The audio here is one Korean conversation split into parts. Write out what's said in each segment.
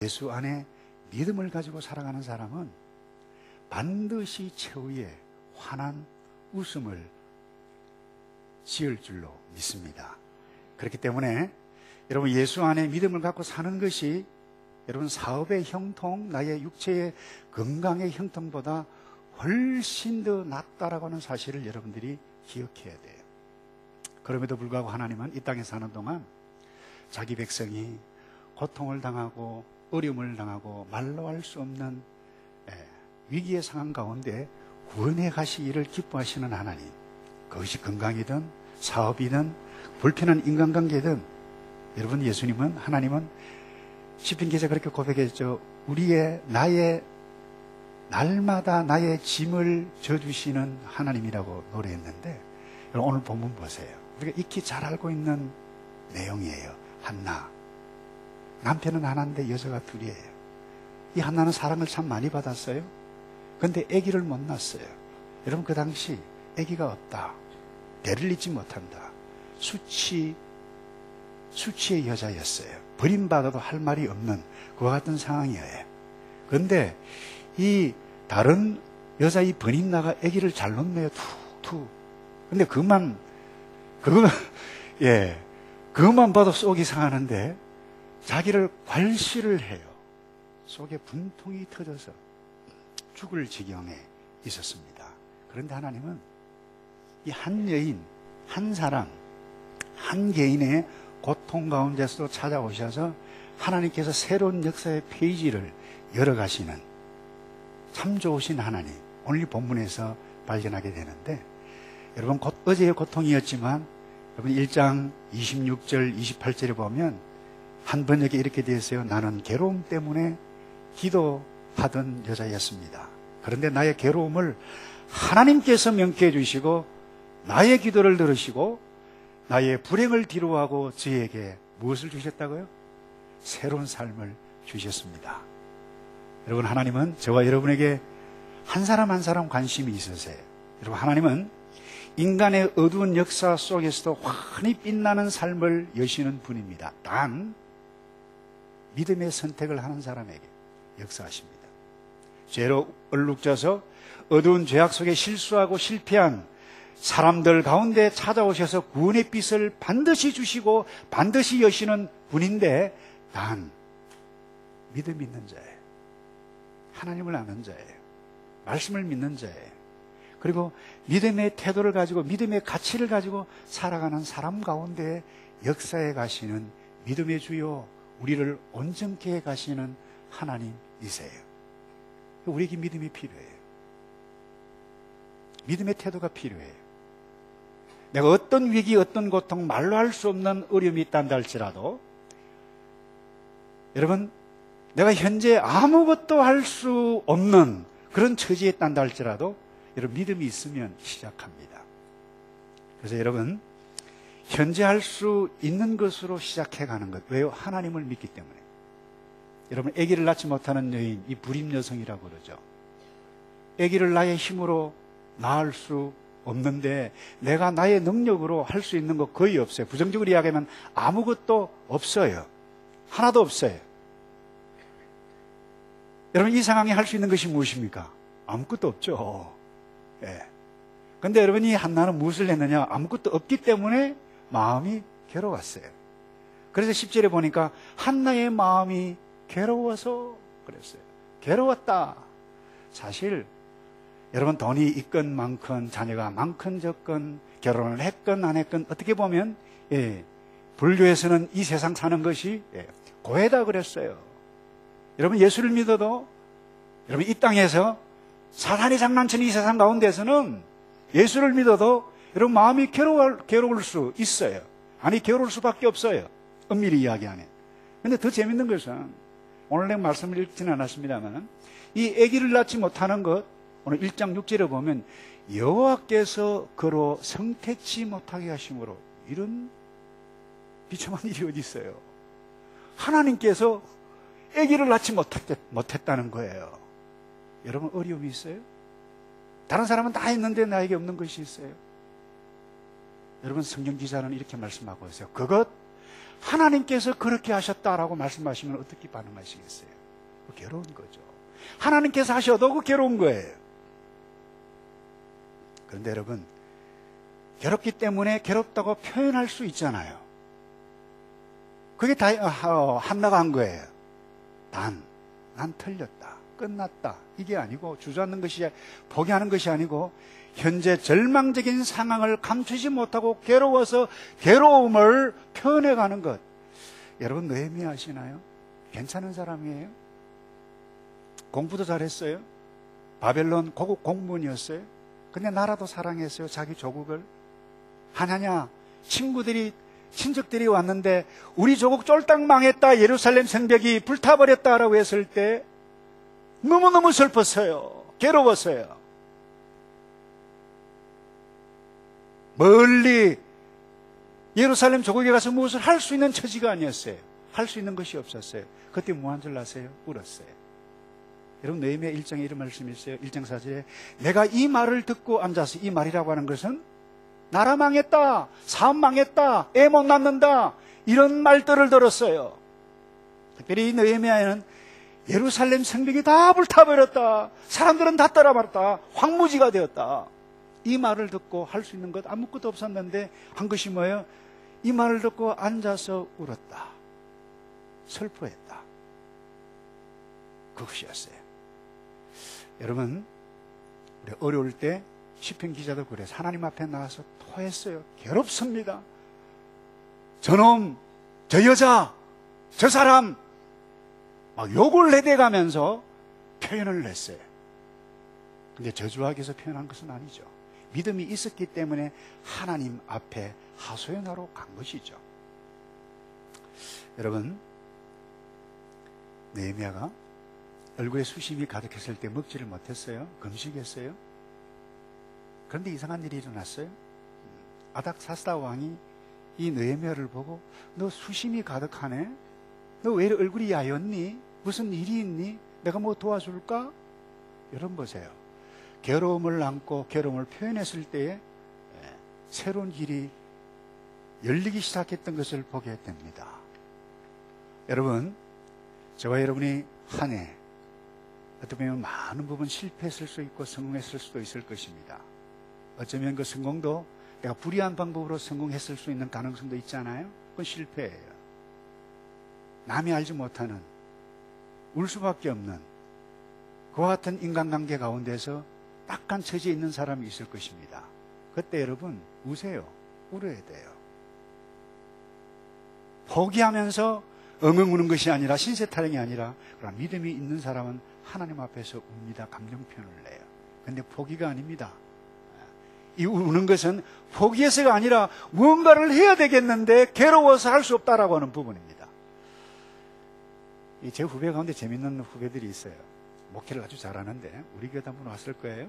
예수 안에 믿음을 가지고 살아가는 사람은 반드시 최후에 환한 웃음을 지을 줄로 믿습니다. 그렇기 때문에 여러분, 예수 안에 믿음을 갖고 사는 것이 여러분 사업의 형통, 나의 육체의 건강의 형통보다 훨씬 더 낫다라고 하는 사실을 여러분들이 기억해야 돼요. 그럼에도 불구하고 하나님은 이 땅에 사는 동안 자기 백성이 고통을 당하고 어려움을 당하고 말로 할 수 없는 위기의 상황 가운데 구원해 가시기를 기뻐하시는 하나님, 그것이 건강이든 사업이든 불편한 인간관계든, 여러분, 예수님은, 하나님은 시편 기자 그렇게 고백했죠. 나의 날마다 나의 짐을 져주시는 하나님이라고 노래했는데, 오늘 본문 보세요. 우리가 익히 잘 알고 있는 내용이에요. 한나, 남편은 하나인데 여자가 둘이에요. 이 한나는 사랑을 참 많이 받았어요. 그런데 아기를 못 낳았어요. 여러분, 그 당시 아기가 없다, 배를 잇지 못한다, 수치의 여자였어요. 버림받아도 할 말이 없는 그와 같은 상황이에요. 그런데 이 다른 여자 이 버림나가 아기를 잘 놓네요. 툭툭. 근데 그것만 봐도 속이 상하는데 자기를 괄시를 해요. 속에 분통이 터져서 죽을 지경에 있었습니다. 그런데 하나님은 이 한 여인, 한 사람, 한 개인의 고통 가운데서도 찾아오셔서 하나님께서 새로운 역사의 페이지를 열어가시는 참 좋으신 하나님, 오늘 이 본문에서 발견하게 되는데, 여러분, 어제의 고통이었지만 여러분 1장 26절 28절에 보면 한 번역에 이렇게 되어 있어요. 나는 괴로움 때문에 기도하던 여자였습니다. 그런데 나의 괴로움을 하나님께서 명쾌해 주시고 나의 기도를 들으시고 나의 불행을 뒤로하고 저에게 무엇을 주셨다고요? 새로운 삶을 주셨습니다. 여러분, 하나님은 저와 여러분에게 한 사람 한 사람 관심이 있으세요. 여러분, 하나님은 인간의 어두운 역사 속에서도 환히 빛나는 삶을 여시는 분입니다. 단 믿음의 선택을 하는 사람에게 역사하십니다. 죄로 얼룩져서 어두운 죄악 속에 실수하고 실패한 사람들 가운데 찾아오셔서 구원의 빛을 반드시 주시고 반드시 여시는 분인데, 단 믿음 있는 자예요. 하나님을 아는 자예요. 말씀을 믿는 자예요. 그리고 믿음의 태도를 가지고 믿음의 가치를 가지고 살아가는 사람 가운데 역사에 가시는 믿음의 주요, 우리를 온전케 해 가시는 하나님이세요. 우리에게 믿음이 필요해요. 믿음의 태도가 필요해요. 내가 어떤 위기, 어떤 고통, 말로 할 수 없는 어려움이 있단다 할지라도, 여러분, 내가 현재 아무것도 할 수 없는 그런 처지에 있단다 할지라도 여러분, 믿음이 있으면 시작합니다. 그래서 여러분, 현재 할 수 있는 것으로 시작해가는 것. 왜요? 하나님을 믿기 때문에. 여러분, 아기를 낳지 못하는 여인, 이 불임 여성이라고 그러죠. 아기를 나의 힘으로 낳을 수 없는데 내가 나의 능력으로 할 수 있는 거 거의 없어요. 부정적으로 이야기하면 아무것도 없어요. 하나도 없어요. 여러분, 이 상황에 할 수 있는 것이 무엇입니까? 아무것도 없죠. 그런데 여러분, 이 한나는 무엇을 했느냐? 아무것도 없기 때문에 마음이 괴로웠어요. 그래서 10절에 보니까 한나의 마음이 괴로워서 그랬어요. 괴로웠다. 사실 여러분, 돈이 있건 많건, 자녀가 많건 적건, 결혼을 했건 안 했건, 어떻게 보면 불교에서는 이 세상 사는 것이 고해다 그랬어요. 여러분, 예수를 믿어도 여러분, 이 땅에서 사탄이 장난치는 이 세상 가운데서는 예수를 믿어도 여러분 마음이 괴로울 수 있어요. 아니, 괴로울 수밖에 없어요. 엄밀히 이야기하면. 그런데 더 재밌는 것은 오늘 내가 말씀을 읽지는 않았습니다만, 이 아기를 낳지 못하는 것, 오늘 1장 6절에 보면 여호와께서 그로 성태치 못하게 하심으로, 이런 비참한 일이 어디 있어요? 하나님께서 아기를 낳지 못했다는 거예요. 여러분, 어려움이 있어요? 다른 사람은 다 있는데 나에게 없는 것이 있어요? 여러분, 성경 기자는 이렇게 말씀하고 있어요. 그것 하나님께서 그렇게 하셨다라고 말씀하시면 어떻게 반응하시겠어요? 괴로운 거죠. 하나님께서 하셔도 그 괴로운 거예요. 그런데 여러분, 괴롭기 때문에 괴롭다고 표현할 수 있잖아요. 그게 다 한나가 한 거예요. 난 틀렸다, 끝났다, 이게 아니고, 주저앉는 것이, 포기하는 것이 아니고, 현재 절망적인 상황을 감추지 못하고 괴로워서 괴로움을 표현해가는 것. 여러분, 느헤미야 아시나요? 괜찮은 사람이에요. 공부도 잘했어요. 바벨론 고급 공무원이었어요. 근데 나라도 사랑했어요. 자기 조국을. 하냐냐, 친척들이 왔는데 우리 조국 쫄딱 망했다, 예루살렘 성벽이 불타버렸다라고 했을 때 너무너무 슬펐어요. 괴로웠어요. 멀리 예루살렘 조국에 가서 무엇을 할 수 있는 처지가 아니었어요. 할 수 있는 것이 없었어요. 그때 뭐 한 줄 아세요? 울었어요. 여러분, 느헤미야 1장에 이런 말씀이 있어요. 1장 4절에 내가 이 말을 듣고 앉아서, 이 말이라고 하는 것은 나라 망했다, 사업 망했다, 애 못 낳는다, 이런 말들을 들었어요. 특별히 이 느헤미야에는 예루살렘 성벽이 다 불타버렸다, 사람들은 다 떠나버렸다, 황무지가 되었다, 이 말을 듣고 할 수 있는 것 아무것도 없었는데 한 것이 뭐예요? 이 말을 듣고 앉아서 울었다, 슬퍼했다. 그것이었어요. 여러분, 우리 어려울 때 시편 기자도 그래서 하나님 앞에 나가서 토했어요. 괴롭습니다. 저놈, 저 여자, 저 사람, 막 욕을 내대가면서 표현을 냈어요. 근데 저주하기 위해서 표현한 것은 아니죠. 믿음이 있었기 때문에 하나님 앞에 하소연하러 간 것이죠. 여러분, 느헤미야가 얼굴에 수심이 가득했을 때 먹지를 못했어요. 금식했어요. 그런데 이상한 일이 일어났어요. 아닥사스다 왕이 이 느헤미야를 보고 너 수심이 가득하네? 너 왜 얼굴이 야였니? 무슨 일이 있니? 내가 뭐 도와줄까? 여러분 보세요. 괴로움을 안고 괴로움을 표현했을 때에 새로운 길이 열리기 시작했던 것을 보게 됩니다. 여러분, 저와 여러분이 한 해 어떻게 보면 많은 부분 실패했을 수 있고 성공했을 수도 있을 것입니다. 어쩌면 그 성공도 내가 불의한 방법으로 성공했을 수 있는 가능성도 있잖아요. 그건 실패예요. 남이 알지 못하는, 울 수밖에 없는 그와 같은 인간관계 가운데서 딱한 처지에 있는 사람이 있을 것입니다. 그때 여러분 우세요. 울어야 돼요. 포기하면서 엉엉 우는 것이 아니라, 신세타령이 아니라, 그러나 믿음이 있는 사람은 하나님 앞에서 웁니다. 감정 표현을 내요. 근데 포기가 아닙니다. 이 우는 것은 포기해서가 아니라 무언가를 해야 되겠는데 괴로워서 할 수 없다라고 하는 부분입니다. 제 후배 가운데 재밌는 후배들이 있어요. 목회를 아주 잘하는데 우리 교회도 한번 왔을 거예요.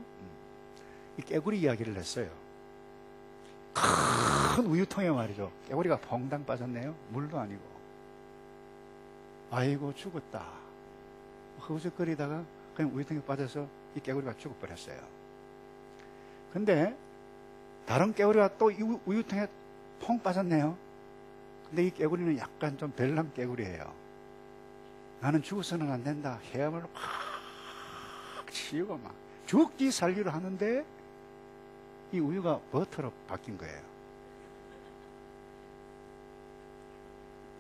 이 깨구리 이야기를 했어요. 큰 우유통에 말이죠. 깨구리가 퐁당 빠졌네요. 물도 아니고. 아이고 죽었다. 허우적거리다가 그냥 우유통에 빠져서 이 깨구리가 죽어버렸어요. 근데 다른 깨구리가 또 이 우유통에 퐁 빠졌네요. 근데 이 깨구리는 약간 좀 별난 깨구리예요. 나는 죽어서는 안 된다. 헤엄을 막 치우고 막 죽기 살기로 하는데 이 우유가 버터로 바뀐 거예요.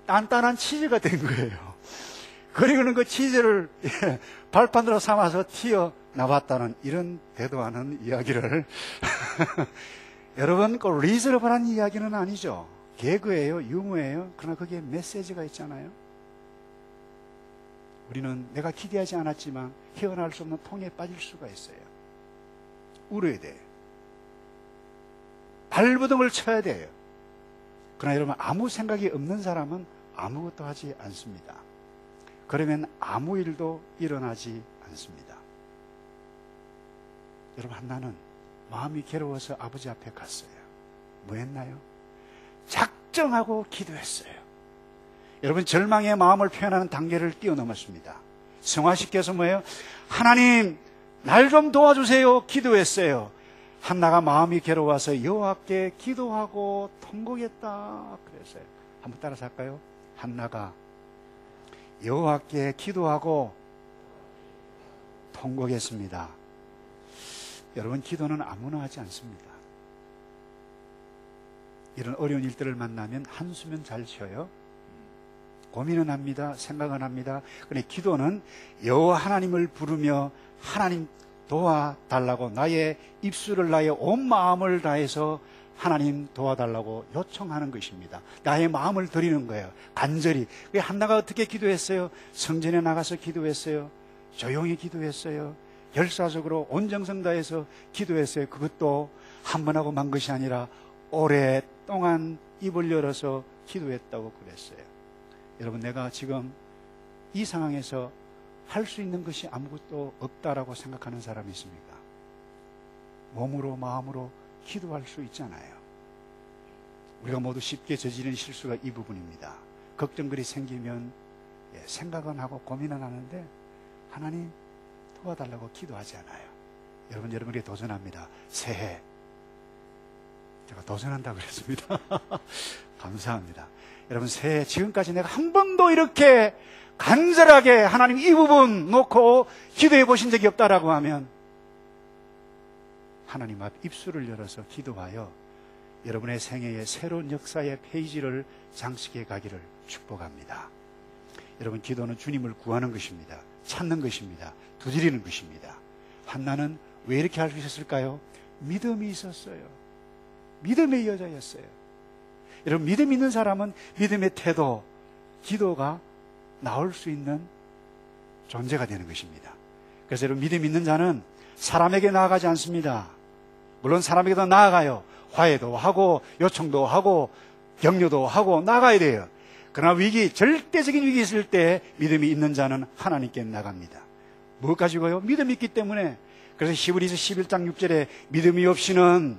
단단한 치즈가 된 거예요. 그리고는 그 치즈를 발판으로 삼아서 튀어 나왔다는 이런 대도 않은 이야기를 여러분, 그 리저너블한 이야기는 아니죠. 개그예요, 유머예요. 그러나 거기에 메시지가 있잖아요. 우리는 내가 기대하지 않았지만 헤어나올 수 없는 통에 빠질 수가 있어요. 울어야 돼요. 발버둥을 쳐야 돼요. 그러나 여러분, 아무 생각이 없는 사람은 아무것도 하지 않습니다. 그러면 아무 일도 일어나지 않습니다. 여러분, 한나는 마음이 괴로워서 아버지 앞에 갔어요. 뭐 했나요? 작정하고 기도했어요. 여러분, 절망의 마음을 표현하는 단계를 뛰어넘었습니다. 성화시켜서 뭐예요? 하나님, 날 좀 도와주세요. 기도했어요. 한나가 마음이 괴로워서 여호와께 기도하고 통곡했다 그랬어요. 한번 따라서 할까요? 한나가 여호와께 기도하고 통곡했습니다. 여러분, 기도는 아무나 하지 않습니다. 이런 어려운 일들을 만나면 한수면 잘 쉬어요. 고민은 합니다. 생각은 합니다. 그런데 기도는 여호와 하나님을 부르며 하나님 도와달라고 나의 입술을 나의 온 마음을 다해서 하나님 도와달라고 요청하는 것입니다. 나의 마음을 드리는 거예요. 간절히. 왜 한나가 어떻게 기도했어요? 성전에 나가서 기도했어요. 조용히 기도했어요. 열사적으로 온 정성 다해서 기도했어요. 그것도 한 번 하고 만 것이 아니라 오랫동안 입을 열어서 기도했다고 그랬어요. 여러분, 내가 지금 이 상황에서 할 수 있는 것이 아무것도 없다라고 생각하는 사람이 있습니까? 몸으로 마음으로 기도할 수 있잖아요. 우리가 모두 쉽게 저지르는 실수가 이 부분입니다. 걱정거리 생기면 생각은 하고 고민은 하는데 하나님 도와달라고 기도하지 않아요. 여러분에게 도전합니다. 새해 제가 도전한다고 그랬습니다. 감사합니다. 여러분, 새해 지금까지 내가 한 번도 이렇게 간절하게 하나님 이 부분 놓고 기도해 보신 적이 없다라고 하면 하나님 앞 입술을 열어서 기도하여 여러분의 생애의 새로운 역사의 페이지를 장식해 가기를 축복합니다. 여러분, 기도는 주님을 구하는 것입니다. 찾는 것입니다. 두드리는 것입니다. 한나는 왜 이렇게 할 수 있었을까요? 믿음이 있었어요. 믿음의 여자였어요. 여러분, 믿음 있는 사람은 믿음의 태도, 기도가 나올 수 있는 존재가 되는 것입니다. 그래서 여러분, 믿음 있는 자는 사람에게 나아가지 않습니다. 물론 사람에게도 나아가요. 화해도 하고 요청도 하고 격려도 하고 나가야 돼요. 그러나 절대적인 위기 있을 때 믿음이 있는 자는 하나님께 나갑니다. 무엇 가지고요? 믿음이 있기 때문에. 그래서 히브리서 11장 6절에 믿음이 없이는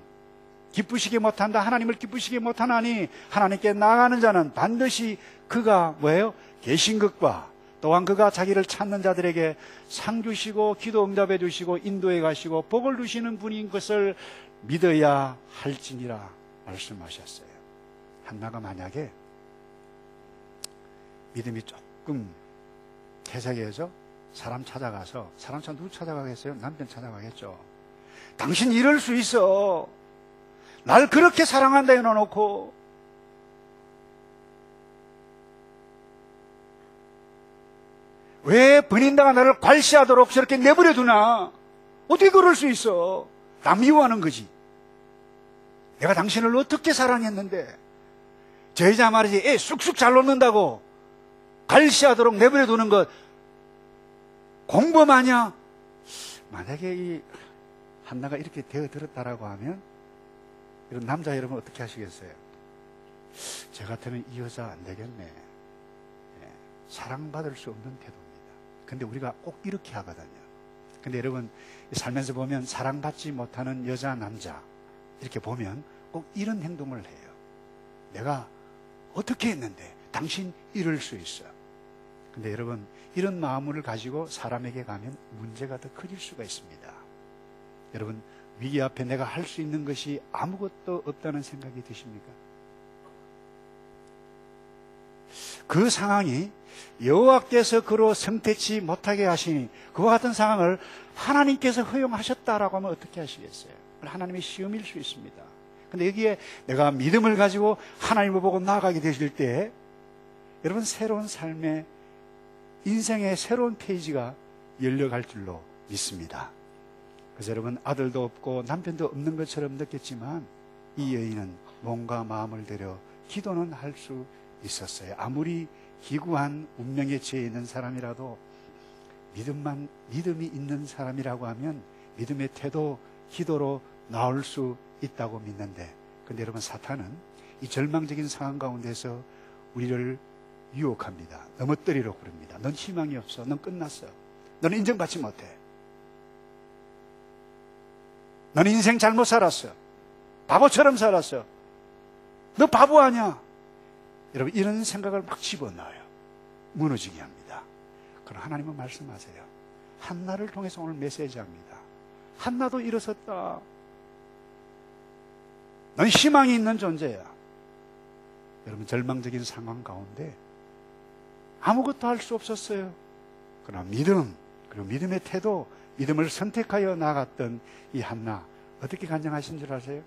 기쁘시게 못한다. 하나님을 기쁘시게 못하나니 하나님께 나아가는 자는 반드시 그가 뭐예요? 계신 것과 또한 그가 자기를 찾는 자들에게 상 주시고 기도 응답해 주시고 인도해 가시고 복을 주시는 분인 것을 믿어야 할지니라 말씀하셨어요. 한나가 만약에 믿음이 조금 태색해서 사람 찾아가서 누구 찾아가겠어요? 남편 찾아가겠죠. 당신 이럴 수 있어. 날 그렇게 사랑한다 해놓고 왜 번인다가 나를 괄시하도록 저렇게 내버려 두나? 어떻게 그럴 수 있어? 나 미워하는 거지. 내가 당신을 어떻게 사랑했는데 저 여자 말이지 애 쑥쑥 잘 놓는다고 괄시하도록 내버려 두는 것 공범 아니야? 만약에 이 한나가 이렇게 되어들었다라고 하면 이런 남자 여러분 어떻게 하시겠어요? 저 같으면 이 여자 안 되겠네. 사랑받을 수 없는 태도입니다. 근데 우리가 꼭 이렇게 하거든요. 근데 여러분, 살면서 보면 사랑받지 못하는 여자, 남자 이렇게 보면 꼭 이런 행동을 해요. 내가 어떻게 했는데 당신 이럴 수 있어. 근데 여러분, 이런 마음을 가지고 사람에게 가면 문제가 더 커질 수가 있습니다. 여러분, 위기 앞에 내가 할 수 있는 것이 아무것도 없다는 생각이 드십니까? 그 상황이 여호와께서 그로 성태치 못하게 하시니 그와 같은 상황을 하나님께서 허용하셨다라고 하면 어떻게 하시겠어요? 하나님의 시험일 수 있습니다. 근데 여기에 내가 믿음을 가지고 하나님을 보고 나아가게 되실 때 여러분, 새로운 삶의 인생의 새로운 페이지가 열려갈 줄로 믿습니다. 그래서 여러분, 아들도 없고 남편도 없는 것처럼 느꼈지만 이 여인은 몸과 마음을 들여 기도는 할 수 있었어요. 아무리 기구한 운명에 처해 있는 사람이라도 믿음이 있는 사람이라고 하면 믿음의 태도, 기도로 나올 수 있다고 믿는데, 근데 여러분, 사탄은 이 절망적인 상황 가운데서 우리를 유혹합니다. 넘어뜨리려고 그럽니다. 넌 희망이 없어. 넌 끝났어. 너는 인정받지 못해. 너는 인생 잘못 살았어. 바보처럼 살았어. 너 바보 아니야. 여러분, 이런 생각을 막 집어넣어요. 무너지게 합니다. 그럼 하나님은 말씀하세요. 한나를 통해서 오늘 메시지합니다. 한나도 일어섰다. 넌 희망이 있는 존재야. 여러분, 절망적인 상황 가운데 아무것도 할 수 없었어요. 그러나 믿음, 그리고 믿음의 태도, 믿음을 선택하여 나갔던 이 한나, 어떻게 간증하신 줄 아세요?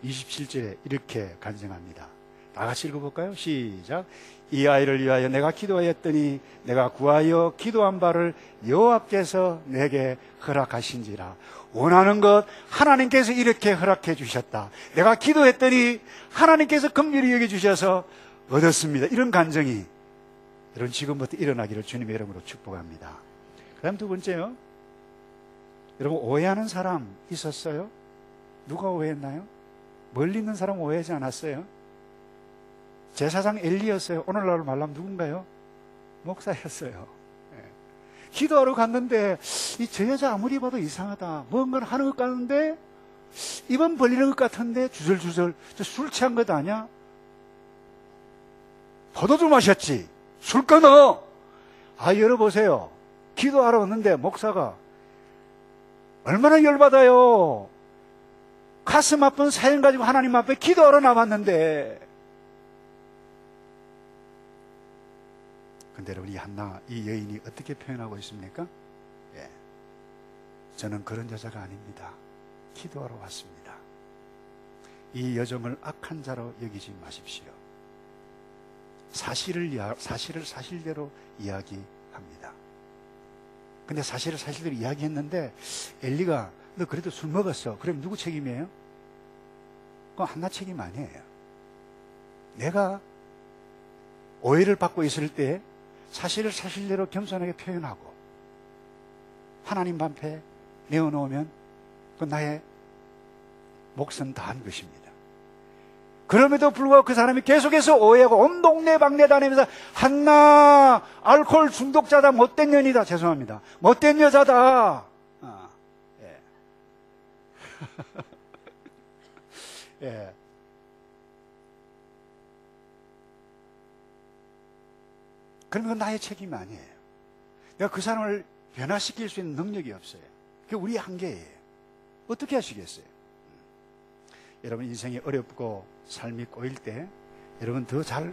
27절에 이렇게 간증합니다. 다 같이 읽어볼까요? 시작. 이 아이를 위하여 내가 기도하였더니 내가 구하여 기도한 바를 여호와께서 내게 허락하신지라. 원하는 것 하나님께서 이렇게 허락해 주셨다. 내가 기도했더니 하나님께서 긍휼히 여겨주셔서 얻었습니다. 이런 간증이 여러분 지금부터 일어나기를 주님의 이름으로 축복합니다. 그 다음 두 번째요. 여러분, 오해하는 사람 있었어요? 누가 오해했나요? 멀리 있는 사람 오해하지 않았어요? 제사장 엘리였어요. 오늘날 말하면 누군가요? 목사였어요. 기도하러 갔는데 저 여자 아무리 봐도 이상하다. 뭔가를 하는 것 같은데 입은 벌리는 것 같은데 주절주절 술 취한 것 아니야? 포도주 마셨지. 술 끊어. 열어보세요. 기도하러 왔는데 목사가 얼마나 열받아요. 가슴 아픈 사연 가지고 하나님 앞에 기도하러 나왔는데. 근데 여러분, 이 한나, 이 여인이 어떻게 표현하고 있습니까? 저는 그런 여자가 아닙니다. 기도하러 왔습니다. 이 여정을 악한 자로 여기지 마십시오. 사실을 사실대로 이야기합니다. 근데 사실을 사실대로 이야기했는데 엘리가 너 그래도 술 먹었어. 그럼 누구 책임이에요? 그건 한나 책임 아니에요. 내가 오해를 받고 있을 때 사실을 사실대로 겸손하게 표현하고 하나님 앞에 내어놓으면 그건 나의 몫은 다한 것입니다. 그럼에도 불구하고 그 사람이 계속해서 오해하고 온 동네 방네 다니면서 한나 알코올 중독자다, 못된 년이다, 죄송합니다, 못된 여자다. 예. 그러면 그건 나의 책임이 아니에요. 내가 그 사람을 변화시킬 수 있는 능력이 없어요. 그게 우리의 한계예요. 어떻게 하시겠어요? 여러분, 인생이 어렵고 삶이 꼬일 때 여러분 더 잘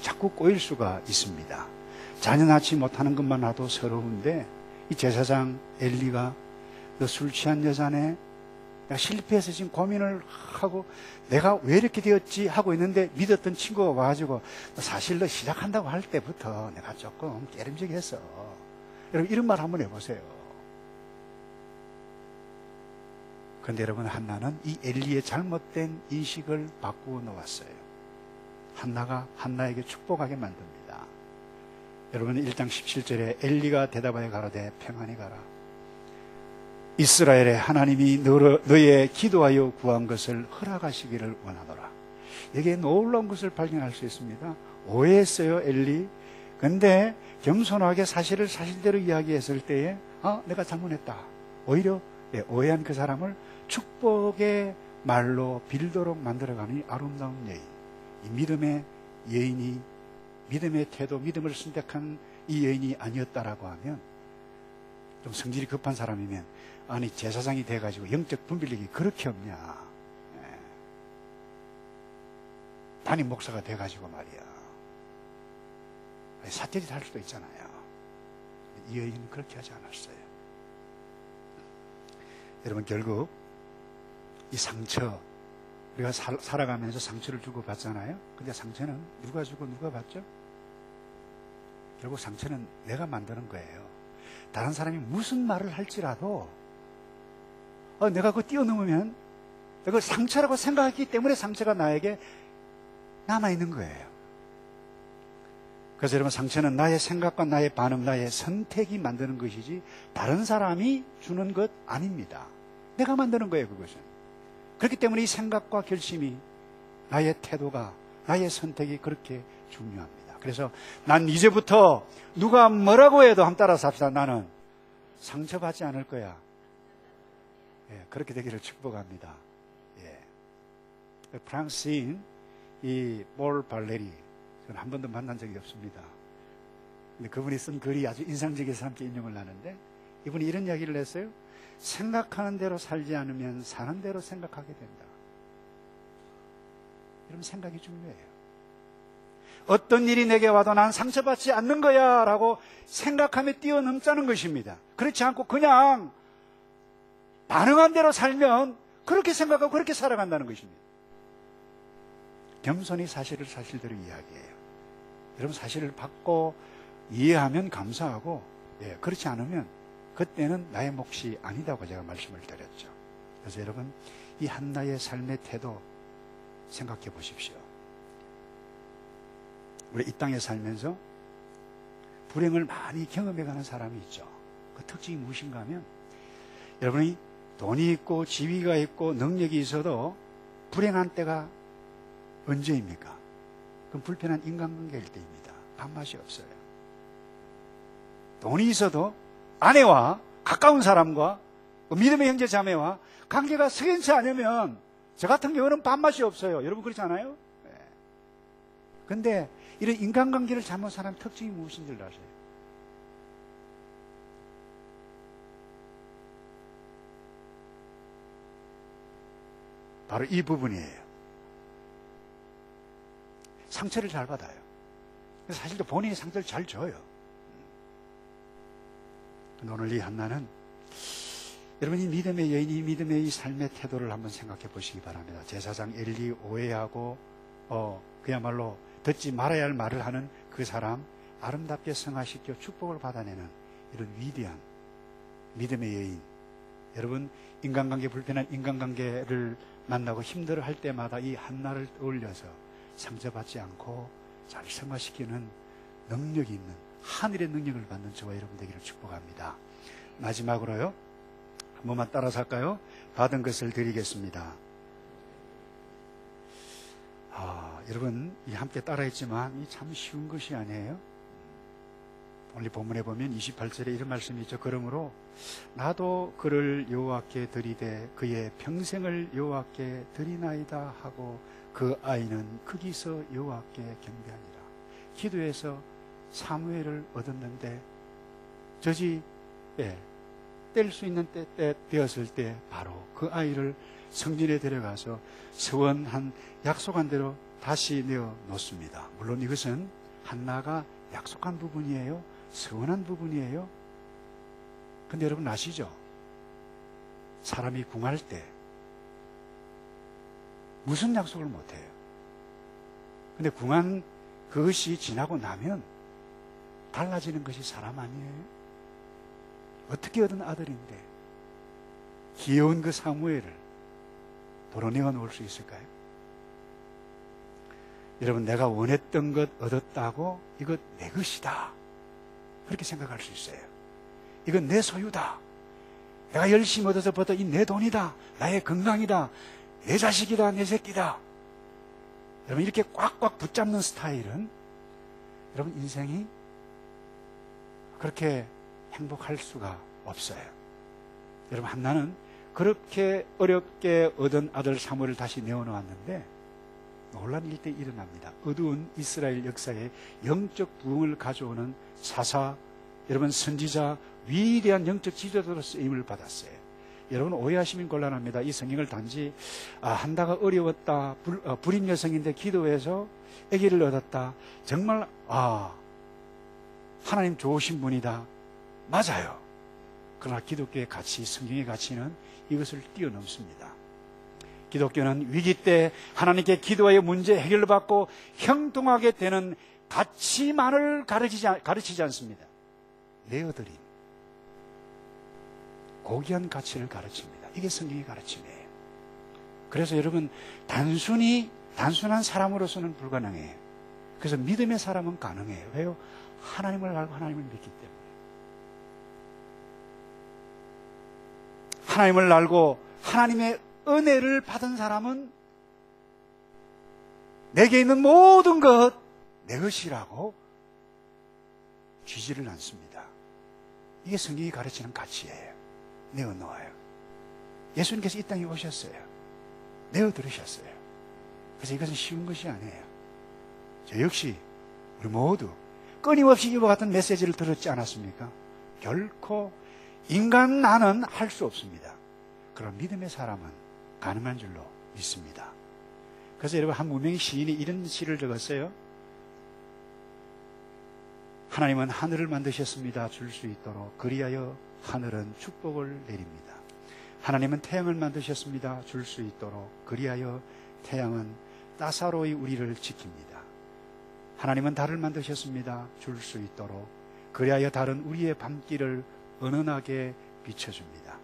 자꾸 꼬일 수가 있습니다. 자녀 낳지 못하는 것만 나도 서러운데 이 제사장 엘리가 너 술 취한 여자네, 내가 실패해서 지금 고민을 하고 내가 왜 이렇게 되었지 하고 있는데 믿었던 친구가 와가지고 사실 너 시작한다고 할 때부터 내가 조금 깨름직했어. 여러분, 이런 말 한번 해보세요. 그런데 여러분, 한나는 이 엘리의 잘못된 인식을 바꾸어 놓았어요. 한나가 한나에게 축복하게 만듭니다. 여러분, 1장 17절에 엘리가 대답하여 가로되 평안히 가라. 이스라엘의 하나님이 너의 기도하여 구한 것을 허락하시기를 원하노라. 여기에 놀라운 것을 발견할 수 있습니다. 오해했어요, 엘리. 근데 겸손하게 사실을 사실대로 이야기했을 때에 내가 잘못했다. 오히려 오해한 그 사람을 축복의 말로 빌도록 만들어가는 이 아름다운 여인, 이 믿음의 여인이, 믿음의 태도, 믿음을 선택한 이 여인이 아니었다라고 하면, 좀 성질이 급한 사람이면 아니 제사장이 돼가지고 영적 분별력이 그렇게 없냐, 담임 목사가 돼가지고 말이야 사태짓 할 수도 있잖아요. 이 여인은 그렇게 하지 않았어요. 여러분, 결국 이 상처, 우리가 살아가면서 상처를 주고 받잖아요. 근데 상처는 누가 주고 누가 받죠? 결국 상처는 내가 만드는 거예요. 다른 사람이 무슨 말을 할지라도 내가 그거 뛰어넘으면 그걸 상처라고 생각했기 때문에 상처가 나에게 남아있는 거예요. 그래서 여러분, 상처는 나의 생각과 나의 반응, 나의 선택이 만드는 것이지 다른 사람이 주는 것 아닙니다. 내가 만드는 거예요, 그것은. 그렇기 때문에 이 생각과 결심이, 나의 태도가, 나의 선택이 그렇게 중요합니다. 그래서 난 이제부터 누가 뭐라고 해도 한번 따라서 합시다. 나는 상처받지 않을 거야. 그렇게 되기를 축복합니다. 프랑스인 이 볼 발레리, 저는 한 번도 만난 적이 없습니다. 근데 그분이 쓴 글이 아주 인상적이어서 함께 인용을 하는데, 이분이 이런 이야기를 했어요. 생각하는 대로 살지 않으면 사는 대로 생각하게 된다. 여러분, 생각이 중요해요. 어떤 일이 내게 와도 난 상처받지 않는 거야 라고 생각하며 뛰어넘자는 것입니다. 그렇지 않고 그냥 반응한 대로 살면 그렇게 생각하고 그렇게 살아간다는 것입니다. 겸손히 사실을 사실대로 이야기해요. 여러분, 사실을 받고 이해하면 감사하고, 그렇지 않으면 그때는 나의 몫이 아니다고 제가 말씀을 드렸죠. 그래서 여러분, 이 한나의 삶의 태도 생각해 보십시오. 우리 이 땅에 살면서 불행을 많이 경험해가는 사람이 있죠. 그 특징이 무엇인가 하면, 여러분이 돈이 있고 지위가 있고 능력이 있어도 불행한 때가 언제입니까? 그건 불편한 인간관계일 때입니다. 밥맛이 없어요. 돈이 있어도 아내와 가까운 사람과 믿음의 형제 자매와 관계가 석연치 않으면 저 같은 경우는 밥맛이 없어요. 여러분 그렇지 않아요? 그런데 이런 인간관계를 잘못 사는 특징이 무엇인지를 아세요? 바로 이 부분이에요. 상처를 잘 받아요. 사실 또 본인이 상처를 잘 줘요. 오늘 이 한나는 여러분이 믿음의 여인이 믿음의 이 삶의 태도를 한번 생각해 보시기 바랍니다. 제사장 엘리 오해하고 그야말로 듣지 말아야 할 말을 하는 그 사람 아름답게 성화시켜 축복을 받아내는 이런 위대한 믿음의 여인. 여러분, 인간관계 불편한 인간관계를 만나고 힘들어할 때마다 이 한나를 떠올려서 상처받지 않고 잘 성화시키는 능력이 있는 하늘의 능력을 받는 저와 여러분 되기를 축복합니다. 마지막으로요, 한 번만 따라서 할까요? 받은 것을 드리겠습니다. 여러분 함께 따라했지만 이 참 쉬운 것이 아니에요. 오늘 본문에 보면 28절에 이런 말씀이 있죠. 그러므로 나도 그를 여호와께 드리되 그의 평생을 여호와께 드리나이다 하고 그 아이는 거기서 여호와께 경배하니라. 기도해서 사무엘을 얻었는데 저지 뗄 수 있는 때 되었을 때 바로 그 아이를 성전에 데려가서 서원한 약속한 대로 다시 내어 놓습니다. 물론 이것은 한나가 약속한 부분이에요. 서원한 부분이에요. 근데 여러분 아시죠? 사람이 궁할 때 무슨 약속을 못해요. 근데 궁한 그것이 지나고 나면 달라지는 것이 사람 아니에요? 어떻게 얻은 아들인데 귀여운 그 사무엘을 도로내어 놓을 수 있을까요? 여러분, 내가 원했던 것 얻었다고 이것 내 것이다 그렇게 생각할 수 있어요. 이건 내 소유다. 내가 열심히 얻어서 벌었던 이 내 돈이다. 나의 건강이다. 내 자식이다. 내 새끼다. 여러분, 이렇게 꽉꽉 붙잡는 스타일은 여러분 인생이 그렇게 행복할 수가 없어요. 여러분, 한나는 그렇게 어렵게 얻은 아들 사무엘을 다시 내어놓았는데 놀란 일들이 일어납니다. 어두운 이스라엘 역사에 영적 부흥을 가져오는 사사, 여러분 선지자, 위대한 영적 지도자로 쓰임을 받았어요. 여러분 오해하시면 곤란합니다. 이 성경을 단지 한나가 어려웠다, 불임 여성인데 기도해서 아기를 얻었다, 정말 하나님 좋으신 분이다, 맞아요. 그러나 기독교의 가치, 성경의 가치는 이것을 뛰어넘습니다. 기독교는 위기 때 하나님께 기도하여 문제 해결을 받고 형통하게 되는 가치만을 가르치지 않습니다. 내어드림, 고귀한 가치를 가르칩니다. 이게 성경의 가르침이에요. 그래서 여러분, 단순한 사람으로서는 불가능해요. 그래서 믿음의 사람은 가능해요. 왜요? 하나님을 알고 하나님을 믿기 때문에. 하나님을 알고 하나님의 은혜를 받은 사람은 내게 있는 모든 것 내 것이라고 쥐지를 않습니다. 이게 성경이 가르치는 가치예요. 내어놓아요. 예수님께서 이 땅에 오셨어요. 내어들으셨어요. 그래서 이것은 쉬운 것이 아니에요. 저 역시 우리 모두 끊임없이 이와 같은 메시지를 들었지 않았습니까? 결코 인간 나는 할 수 없습니다. 그런 믿음의 사람은 가능한 줄로 믿습니다. 그래서 여러분, 한 무명의 시인이 이런 시를 적었어요. 하나님은 하늘을 만드셨습니다. 줄 수 있도록. 그리하여 하늘은 축복을 내립니다. 하나님은 태양을 만드셨습니다. 줄 수 있도록. 그리하여 태양은 따사로이 우리를 지킵니다. 하나님은 달을 만드셨습니다. 줄 수 있도록. 그리하여 달은 우리의 밤길을 은은하게 비춰줍니다.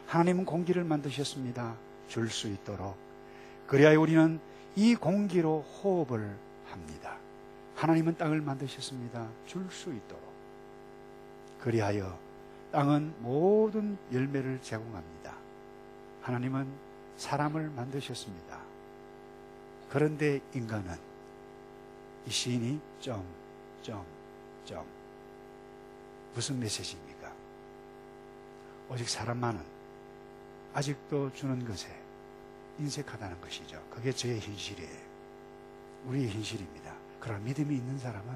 하나님은 공기를 만드셨습니다. 줄 수 있도록. 그리하여 우리는 이 공기로 호흡을 합니다. 하나님은 땅을 만드셨습니다. 줄 수 있도록. 그리하여 땅은 모든 열매를 제공합니다. 하나님은 사람을 만드셨습니다. 그런데 인간은, 이 시인이 무슨 메시지입니까? 오직 사람만은 아직도 주는 것에 인색하다는 것이죠. 그게 저의 현실이에요. 우리의 현실입니다. 그러나 믿음이 있는 사람은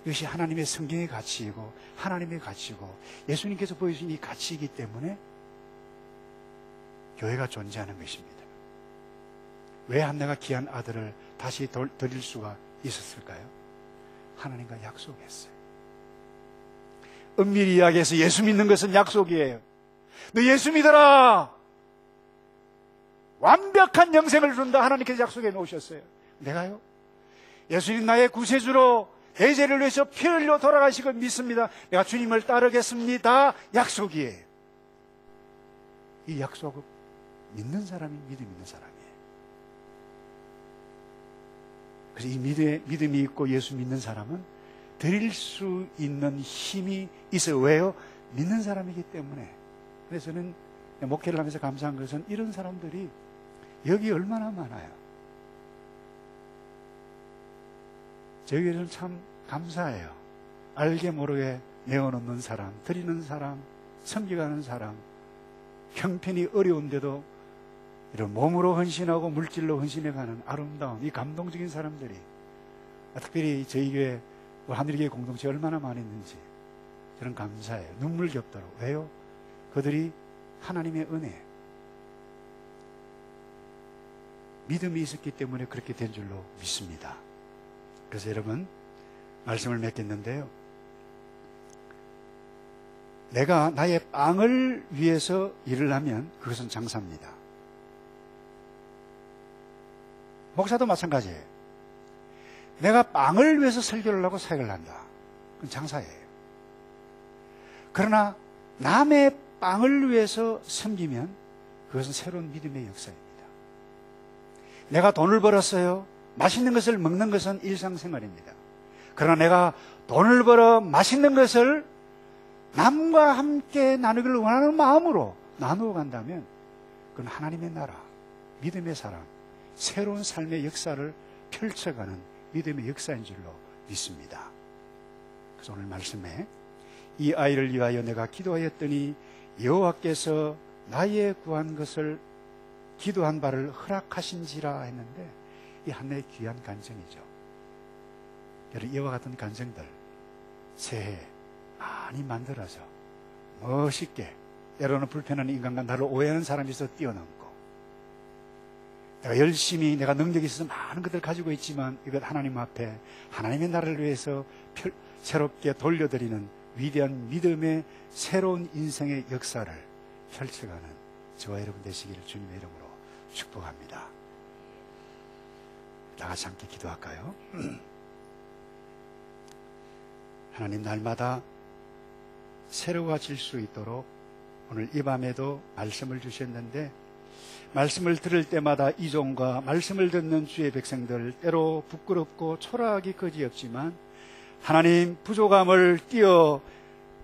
이것이 하나님의 성경의 가치이고 하나님의 가치고 예수님께서 보여주신 이 가치이기 때문에 교회가 존재하는 것입니다. 왜 한나가 귀한 아들을 다시 드릴 수가 있었을까요? 하나님과 약속했어요. 엄밀히 이야기해서 예수 믿는 것은 약속이에요. 너 예수 믿어라! 완벽한 영생을 준다. 하나님께서 약속해 놓으셨어요. 내가요? 예수님 나의 구세주로 내 죄를 위해서 피 흘려 돌아가시고 믿습니다. 내가 주님을 따르겠습니다. 약속이에요. 이 약속을 믿는 사람이 믿음 있는 사람이에요. 그래서 이 믿음이 있고 예수 믿는 사람은 드릴 수 있는 힘이 있어요. 왜요? 믿는 사람이기 때문에. 그래서 저는 목회를 하면서 감사한 것은 이런 사람들이 여기 얼마나 많아요. 저희들은 참 감사해요. 알게 모르게 내어놓는 사람, 드리는 사람, 섬기가는 사람, 형편이 어려운데도 이런 몸으로 헌신하고 물질로 헌신해가는 아름다운 이 감동적인 사람들이, 특별히 저희 교회 하늘교회 공동체 얼마나 많이 있는지 저는 감사해요. 눈물겹도록. 왜요? 그들이 하나님의 은혜, 믿음이 있었기 때문에 그렇게 된 줄로 믿습니다. 그래서 여러분, 말씀을 맺겠는데요, 내가 나의 빵을 위해서 일을 하면 그것은 장사입니다. 목사도 마찬가지예요. 내가 빵을 위해서 설교를 하고 사역을 한다. 그건 장사예요. 그러나 남의 빵을 위해서 섬기면 그것은 새로운 믿음의 역사입니다. 내가 돈을 벌었어요. 맛있는 것을 먹는 것은 일상생활입니다. 그러나 내가 돈을 벌어 맛있는 것을 남과 함께 나누기를 원하는 마음으로 나누어 간다면 그건 하나님의 나라, 믿음의 사람, 새로운 삶의 역사를 펼쳐가는 믿음의 역사인 줄로 믿습니다. 그래서 오늘 말씀에 이 아이를 위하여 내가 기도하였더니 여호와께서 나의 구한 것을 기도한 바를 허락하신지라 했는데, 이 하나의 귀한 간증이죠. 여러분, 이와 같은 간증들 새해 많이 만들어서 멋있게, 때로는 불편한 인간과 나를 오해하는 사람이 있어 뛰어넘고, 내가 열심히 내가 능력이 있어서 많은 것들을 가지고 있지만 이것 하나님 앞에 하나님의 나라를 위해서 새롭게 돌려드리는 위대한 믿음의 새로운 인생의 역사를 펼쳐가는 저와 여러분 되시기를 주님의 이름으로 축복합니다. 다 같이 함께 기도할까요? 하나님, 날마다 새로워질 수 있도록 오늘 이 밤에도 말씀을 주셨는데, 말씀을 들을 때마다 이종과 말씀을 듣는 주의 백성들 때로 부끄럽고 초라하기 그지없지만 하나님 부족함을 뛰어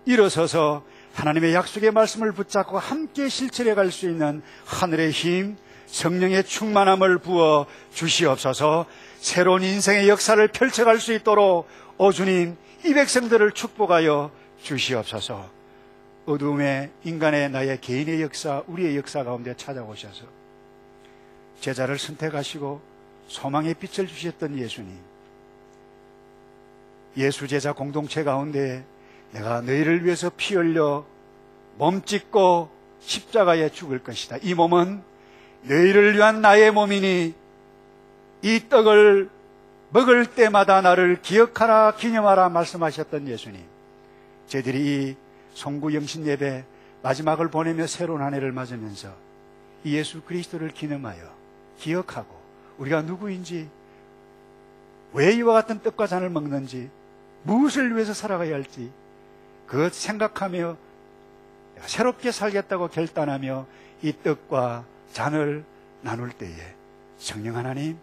일어서서 하나님의 약속의 말씀을 붙잡고 함께 실천해 갈 수 있는 하늘의 힘, 성령의 충만함을 부어 주시옵소서. 새로운 인생의 역사를 펼쳐갈 수 있도록 오 주님, 이 백성들을 축복하여 주시옵소서. 어두움의 인간의 나의 개인의 역사, 우리의 역사 가운데 찾아오셔서 제자를 선택하시고 소망의 빛을 주셨던 예수님, 예수 제자 공동체 가운데 내가 너희를 위해서 피 흘려 몸 찢고 십자가에 죽을 것이다. 이 몸은 너희를 위한 나의 몸이니 이 떡을 먹을 때마다 나를 기억하라 기념하라 말씀하셨던 예수님, 저희들이 이 송구 영신 예배 마지막을 보내며 새로운 한 해를 맞으면서 이 예수 그리스도를 기념하여 기억하고 우리가 누구인지, 왜 이와 같은 떡과 잔을 먹는지, 무엇을 위해서 살아가야 할지 그것 생각하며 새롭게 살겠다고 결단하며 이 떡과 잔을 나눌 때에 성령 하나님,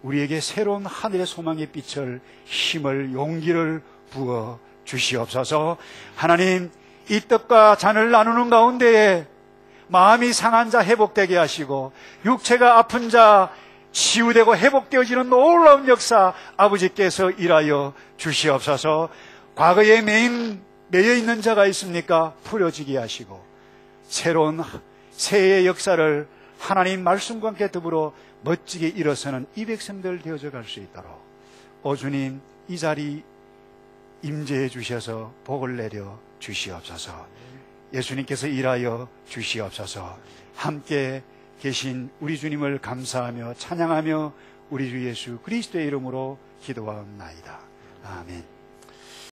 우리에게 새로운 하늘의 소망의 빛을, 힘을, 용기를 부어 주시옵소서. 하나님, 이 떡과 잔을 나누는 가운데에 마음이 상한 자 회복되게 하시고, 육체가 아픈 자 치유되고 회복되어지는 놀라운 역사 아버지께서 일하여 주시옵소서. 과거에 매여 있는 자가 있습니까? 풀어지게 하시고, 새로운 새해의 역사를 하나님 말씀과 함께 더불어 멋지게 일어서는 이 백성들 되어져 갈 수 있도록 오 주님, 이 자리 임재해 주셔서 복을 내려 주시옵소서. 예수님께서 일하여 주시옵소서. 함께 계신 우리 주님을 감사하며 찬양하며 우리 주 예수 그리스도의 이름으로 기도하옵나이다. 아멘.